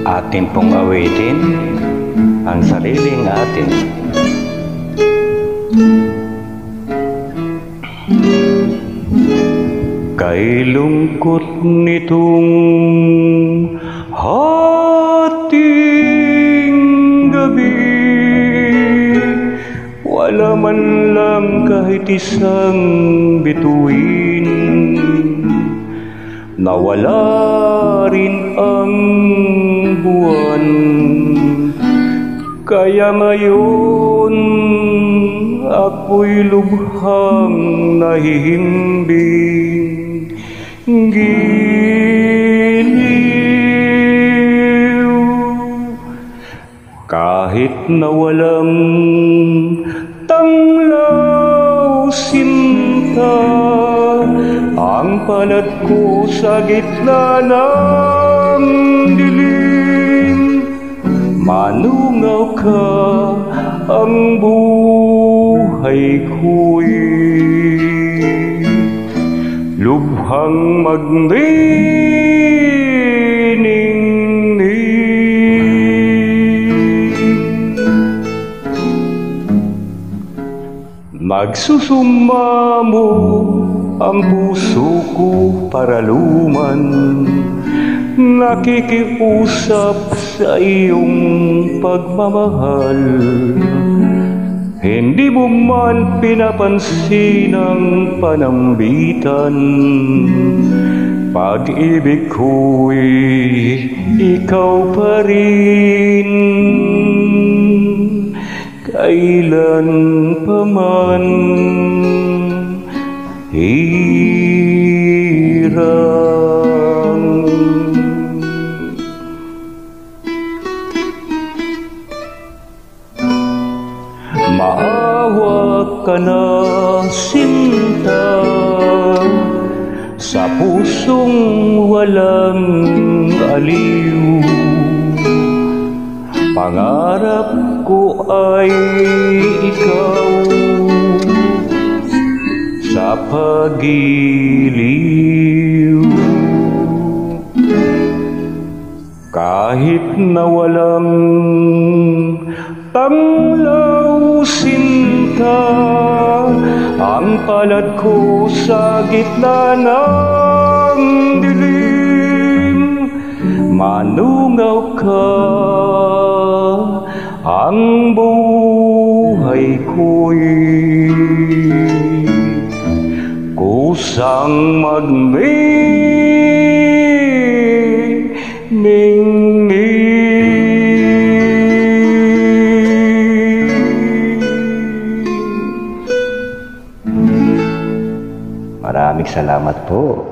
Atin pong awitin ang sariling atin. Kay lungkot nitong hating gabi, wala man lang kahit isang bituin. Nawala rin ang buwan, kaya ngayon ako'y lubhang nahihimbing. Giliw, kahit na walang tanglaw sinta, ang palad ko sa gitna ng dilim. Manungaw ka, ang buhay ko'y lubhang magniningning. Nagsusumamo ang puso ko para luman, nakikiusap sa iyong pagmamahal. Hindi mo man pinapansin ang panambitan, pag-ibig ko'y ikaw pa rin. Kailan pa man hirang. Maawa ka na, sinta, sa pusong walang aliw. Pangarap ko ay ikaw sa pagiliw. Kahit na walang tanglaw sinta, ang palad ko sa gitna ng dilim. Manungaw ka, ang buhay ko'y kusang magniningning. Maraming salamat po.